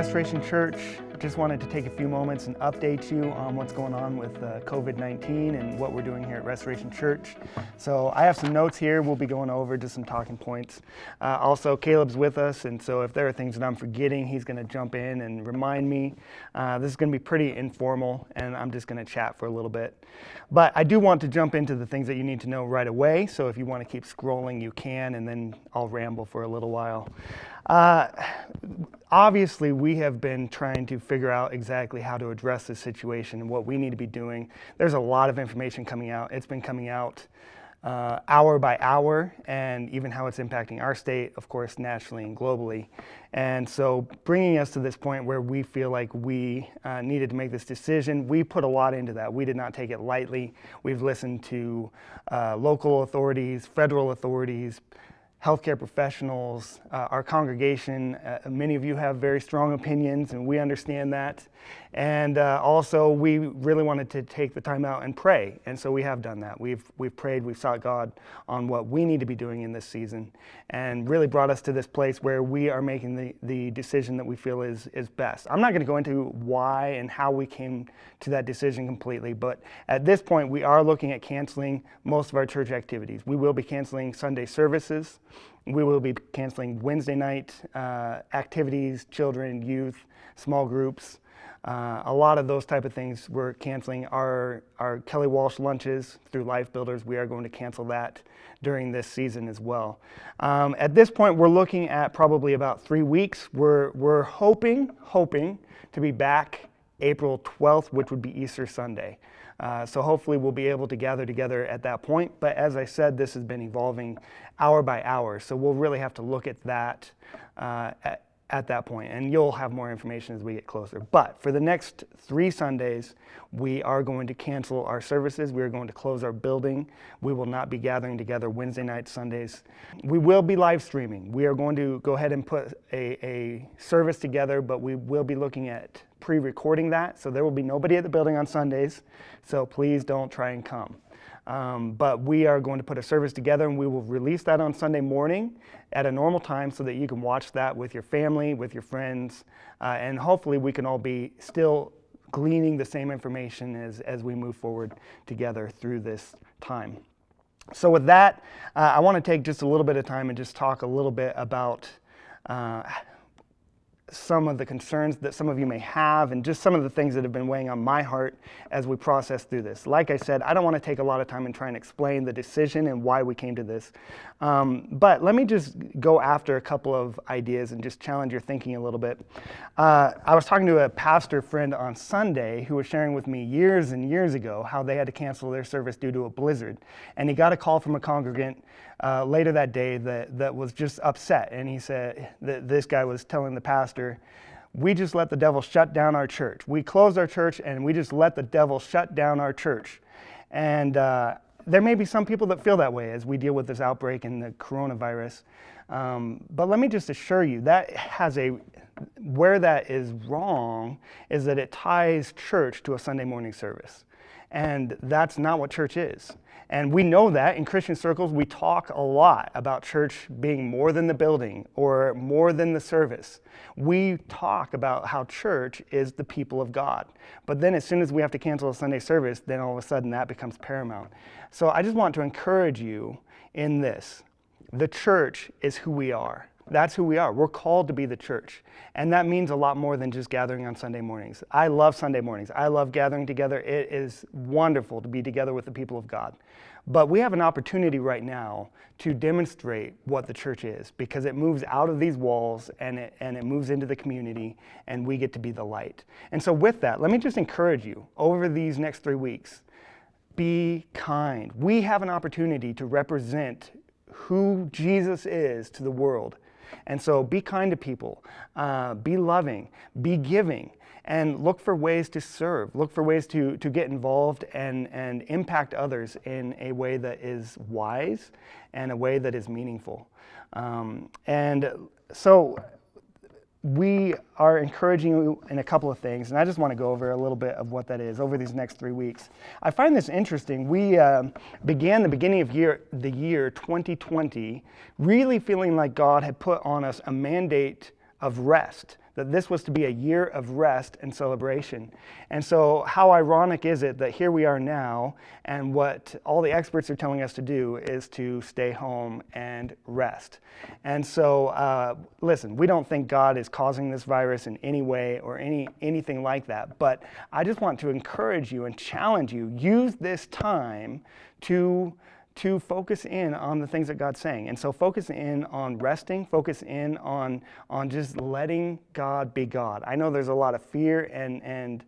Restoration Church. Just wanted to take a few moments and update you on what's going on with COVID-19 and what we're doing here at Restoration Church. So I have some notes here. We'll be going over just some talking points. Also, Caleb's with us, and so if there are things that I'm forgetting, he's going to jump in and remind me. This is going to be pretty informal, and I'm just going to chat for a little bit. But I do want to jump into the things that you need to know right away, so if you want to keep scrolling, you can, and then I'll ramble for a little while. Obviously, we have been trying to figure out exactly how to address this situation and what we need to be doing. There's a lot of information coming out. It's been coming out hour by hour, and even how it's impacting our state, of course, nationally and globally. And so bringing us to this point where we feel like we needed to make this decision, we put a lot into that. We did not take it lightly. We've listened to local authorities, federal authorities, healthcare professionals, our congregation. Many of you have very strong opinions, and we understand that. And also, we really wanted to take the time out and pray, and so we have done that. We've prayed, we've sought God on what we need to be doing in this season, and really brought us to this place where we are making the decision that we feel is best. I'm not going to go into why and how we came to that decision completely, but at this point, we are looking at canceling most of our church activities. We will be canceling Sunday services. We will be canceling Wednesday night activities, children, youth, small groups. A lot of those type of things we're canceling. Our Kelly Walsh lunches through Life Builders, we are going to cancel that during this season as well. At this point, we're looking at probably about 3 weeks. We're hoping to be back April 12th, which would be Easter Sunday. So hopefully we'll be able to gather together at that point. But as I said, this has been evolving hour by hour. So we'll really have to look at that at that point. And you'll have more information as we get closer. But for the next 3 Sundays, we are going to cancel our services. We are going to close our building. We will not be gathering together Wednesday night, Sundays. We will be live streaming. We are going to go ahead and put a service together, but we will be looking at pre-recording that. So there will be nobody at the building on Sundays. So please don't try and come. But we are going to put a service together, and we will release that on Sunday morning at a normal time so that you can watch that with your family, with your friends, and hopefully we can all be still gleaning the same information as we move forward together through this time. So with that, I want to take just a little bit of time and just talk a little bit about some of the concerns that some of you may have, and just some of the things that have been weighing on my heart as we process through this. Like I said, I don't want to take a lot of time and try and explain the decision and why we came to this. But let me just go after a couple of ideas and just challenge your thinking a little bit. I was talking to a pastor friend on Sunday who was sharing with me years and years ago how they had to cancel their service due to a blizzard. And he got a call from a congregant later that day that was just upset. And he said that this guy was telling the pastor, "We just let the devil shut down our church. We closed our church and we just let the devil shut down our church." And there may be some people that feel that way as we deal with this outbreak and the coronavirus. But let me just assure you that where that is wrong is that it ties church to a Sunday morning service. And that's not what church is. And we know that in Christian circles, we talk a lot about church being more than the building or more than the service. We talk about how church is the people of God. But then as soon as we have to cancel a Sunday service, then all of a sudden that becomes paramount. So I just want to encourage you in this. The church is who we are. That's who we are. We're called to be the church. And that means a lot more than just gathering on Sunday mornings. I love Sunday mornings. I love gathering together. It is wonderful to be together with the people of God. But we have an opportunity right now to demonstrate what the church is, because it moves out of these walls and it moves into the community, and we get to be the light. And so with that, let me just encourage you over these next 3 weeks, be kind. We have an opportunity to represent who Jesus is to the world. And so be kind to people, be loving, be giving, and look for ways to serve. Look for ways to get involved and impact others in a way that is wise and a way that is meaningful. And so we are encouraging you in a couple of things, and I just want to go over a little bit of what that is over these next 3 weeks. I find this interesting. We began the beginning of the year 2020 really feeling like God had put on us a mandate of rest, that this was to be a year of rest and celebration. And so how ironic is it that here we are now, and what all the experts are telling us to do is to stay home and rest. And so listen, we don't think God is causing this virus in any way or anything like that, but I just want to encourage you and challenge you, use this time to focus in on the things that God's saying. And so focus in on resting, focus in on just letting God be God. I know there's a lot of fear and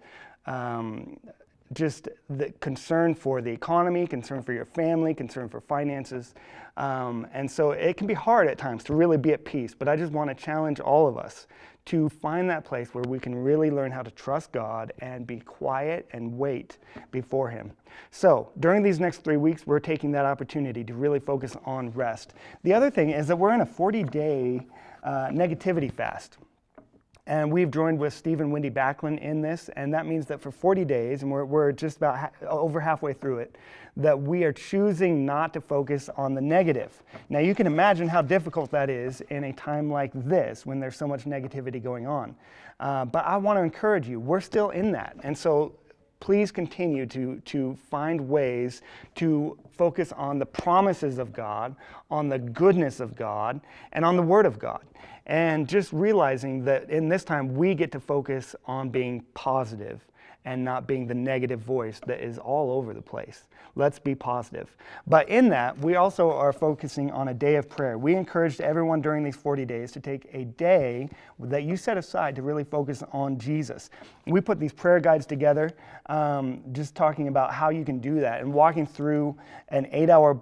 just the concern for the economy, concern for your family, concern for finances. And so it can be hard at times to really be at peace, but I just want to challenge all of us to find that place where we can really learn how to trust God and be quiet and wait before Him. So during these next 3 weeks, we're taking that opportunity to really focus on rest. The other thing is that we're in a 40-day negativity fast. And we've joined with Steve and Wendy Backlund in this, and that means that for 40 days, and we're just about over halfway through it, that we are choosing not to focus on the negative. Now you can imagine how difficult that is in a time like this when there's so much negativity going on. But I want to encourage you, we're still in that. And so please continue to find ways to focus on the promises of God, on the goodness of God, and on the Word of God. And just realizing that in this time we get to focus on being positive and not being the negative voice that is all over the place. Let's be positive. But in that, we also are focusing on a day of prayer. We encouraged everyone during these 40 days to take a day that you set aside to really focus on Jesus. We put these prayer guides together, just talking about how you can do that and walking through an 8-hour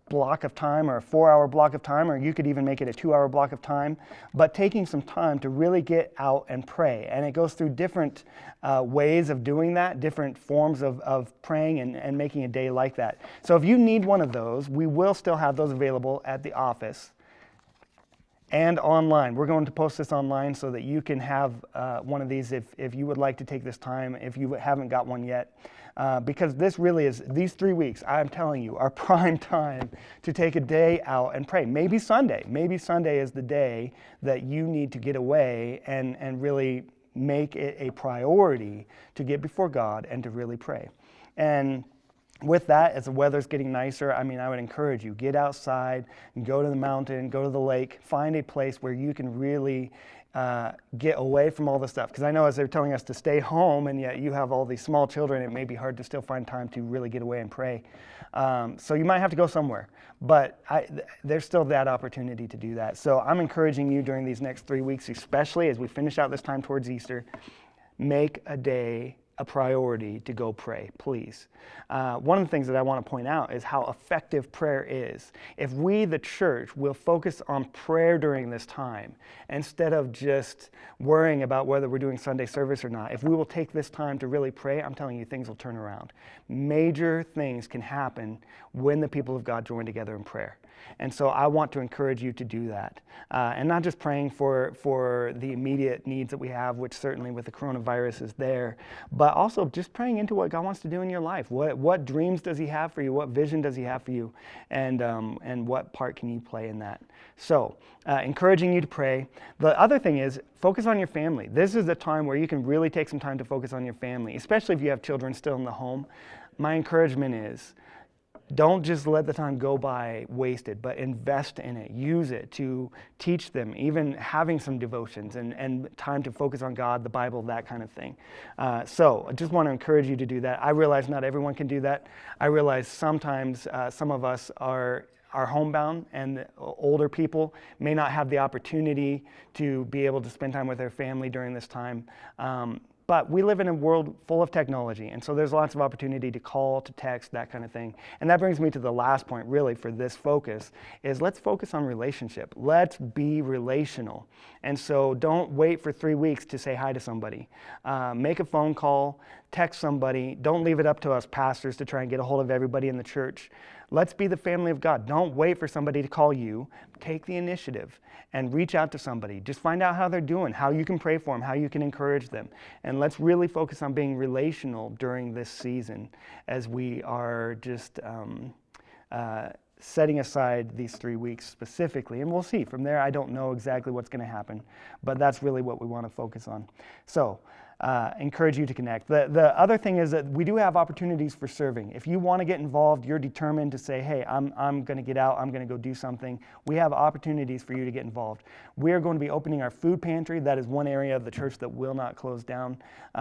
block of time or a 4-hour block of time, or you could even make it a 2-hour block of time, but taking some time to really get out and pray. And it goes through different ways of doing that, different forms of praying and making a day like that. So if you need one of those, we will still have those available at the office and online. We're going to post this online so that you can have one of these if you would like to take this time, if you haven't got one yet. Because this really is, these 3 weeks, I'm telling you, are prime time to take a day out and pray. Maybe Sunday. Maybe Sunday is the day that you need to get away and really make it a priority to get before God and to really pray. And with that, as the weather's getting nicer, I would encourage you, get outside, and go to the mountain, go to the lake, find a place where you can really get away from all the stuff. Because I know as they're telling us to stay home, and yet you have all these small children, it may be hard to still find time to really get away and pray. So you might have to go somewhere, but there's still that opportunity to do that. So I'm encouraging you during these next 3 weeks, especially as we finish out this time towards Easter, make a day a priority to go pray, please. One of the things that I want to point out is how effective prayer is. If we, the church, will focus on prayer during this time, instead of just worrying about whether we're doing Sunday service or not, if we will take this time to really pray, I'm telling you, things will turn around. Major things can happen when the people of God join together in prayer. And so I want to encourage you to do that. And not just praying for the immediate needs that we have, which certainly with the coronavirus is there, but also just praying into what God wants to do in your life. What dreams does He have for you? What vision does He have for you? And what part can you play in that? So, encouraging you to pray. The other thing is, focus on your family. This is the time where you can really take some time to focus on your family, especially if you have children still in the home. My encouragement is, don't just let the time go by wasted, but invest in it. Use it to teach them, even having some devotions and time to focus on God, the Bible, that kind of thing. So I just want to encourage you to do that. I realize not everyone can do that. I realize sometimes some of us are homebound, and older people may not have the opportunity to be able to spend time with their family during this time. But we live in a world full of technology, and so there's lots of opportunity to call, to text, that kind of thing. And that brings me to the last point, really, for this focus, is let's focus on relationship. Let's be relational. And so don't wait for 3 weeks to say hi to somebody. Make a phone call, text somebody. Don't leave it up to us pastors to try and get a hold of everybody in the church. Let's be the family of God. Don't wait for somebody to call you. Take the initiative and reach out to somebody. Just find out how they're doing, how you can pray for them, how you can encourage them. And let's really focus on being relational during this season as we are just setting aside these 3 weeks specifically, and we'll see. From there, I don't know exactly what's going to happen, but that's really what we want to focus on. So, encourage you to connect. The other thing is that we do have opportunities for serving. If you want to get involved, you're determined to say, hey, I'm going to get out, I'm going to go do something, we have opportunities for you to get involved. We are going to be opening our food pantry. That is one area of the church that will not close down.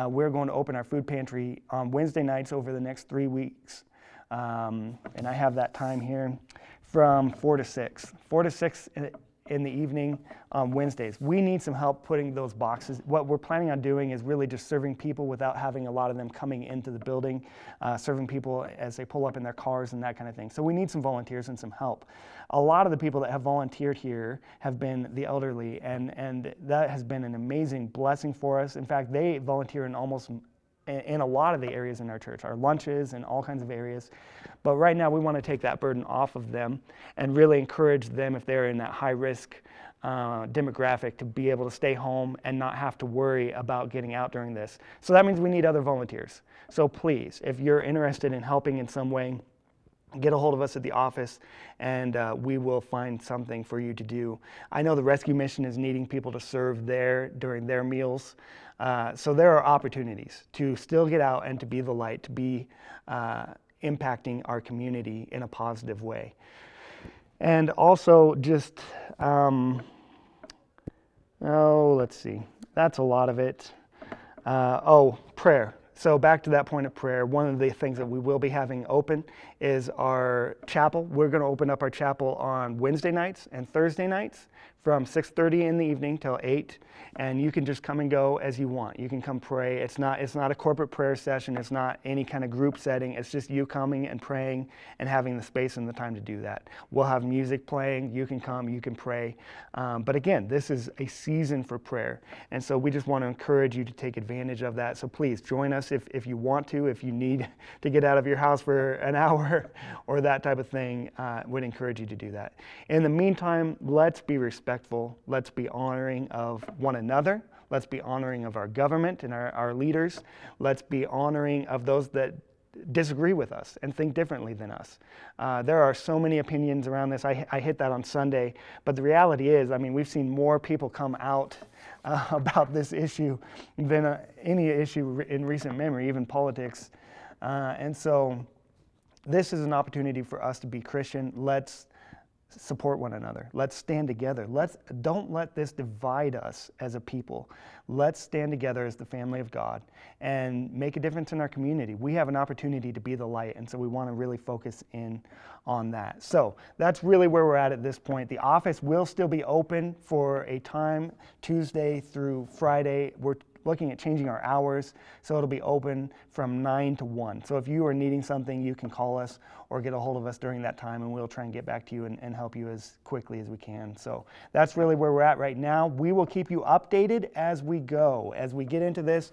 We're going to open our food pantry on Wednesday nights over the next 3 weeks. And I have that time here from 4 to 6. 4 to 6 in the evening on Wednesdays. We need some help putting those boxes. What we're planning on doing is really just serving people without having a lot of them coming into the building, serving people as they pull up in their cars and that kind of thing. So we need some volunteers and some help. A lot of the people that have volunteered here have been the elderly, and that has been an amazing blessing for us. In fact, they volunteer in a lot of the areas in our church, our lunches and all kinds of areas. But right now we want to take that burden off of them and really encourage them, if they're in that high risk demographic, to be able to stay home and not have to worry about getting out during this. So that means we need other volunteers. So please, if you're interested in helping in some way, get a hold of us at the office, and we will find something for you to do. I know the rescue mission is needing people to serve there during their meals. So there are opportunities to still get out and to be the light, to be impacting our community in a positive way. And also just, let's see, that's a lot of it. Prayer. So back to that point of prayer, one of the things that we will be having open is our chapel. We're going to open up our chapel on Wednesday nights and Thursday nights from 6:30 in the evening till 8, and you can just come and go as you want. You can come pray. It's not a corporate prayer session. It's not any kind of group setting. It's just you coming and praying and having the space and the time to do that. We'll have music playing. You can come. You can pray. But again, this is a season for prayer, and so we just want to encourage you to take advantage of that. So please join us if you want to. If you need to get out of your house for an hour or that type of thing, would encourage you to do that. In the meantime, let's be respectful. Let's be honoring of one another. Let's be honoring of our government and our leaders. Let's be honoring of those that disagree with us and think differently than us. There are so many opinions around this. I hit that on Sunday, but the reality is, we've seen more people come out about this issue than any issue in recent memory, even politics. And so this is an opportunity for us to be Christian. Let's support one another. Let's stand together. Don't let this divide us as a people. Let's stand together as the family of God and make a difference in our community. We have an opportunity to be the light, and so we want to really focus in on that. So that's really where we're at this point. The office will still be open for a time, Tuesday through Friday. We're looking at changing our hours, so it'll be open from 9 to 1. So if you are needing something, you can call us or get a hold of us during that time, and we'll try and get back to you and help you as quickly as we can. So that's really where we're at right now. We will keep you updated as we go. As we get into this,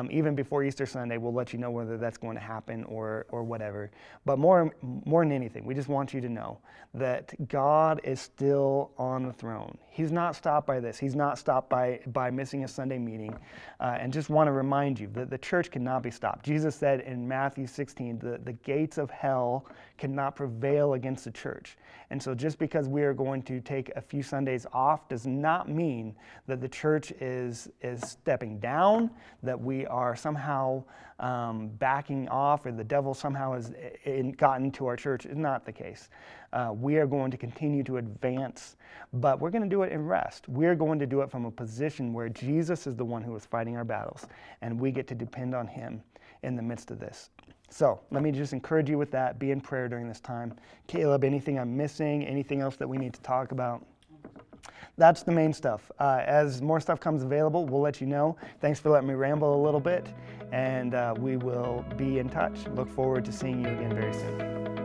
even before Easter Sunday, we'll let you know whether that's going to happen or whatever. But more than anything, we just want you to know that God is still on the throne. He's not stopped by this. He's not stopped by missing a Sunday meeting. And just want to remind you that the church cannot be stopped. Jesus said in Matthew 16, the gates of hell cannot prevail against the church. And so just because we are going to take a few Sundays off does not mean that the church is stepping down, that we are somehow backing off, or the devil somehow has gotten to our church. It's not the case. We are going to continue to advance, but we're going to do it in rest. We're going to do it from a position where Jesus is the one who is fighting our battles, and we get to depend on him in the midst of this. So let me just encourage you with that. Be in prayer during this time. Caleb, anything I'm missing? Anything else that we need to talk about? That's the main stuff. As more stuff comes available, we'll let you know. Thanks for letting me ramble a little bit, and we will be in touch. Look forward to seeing you again very soon.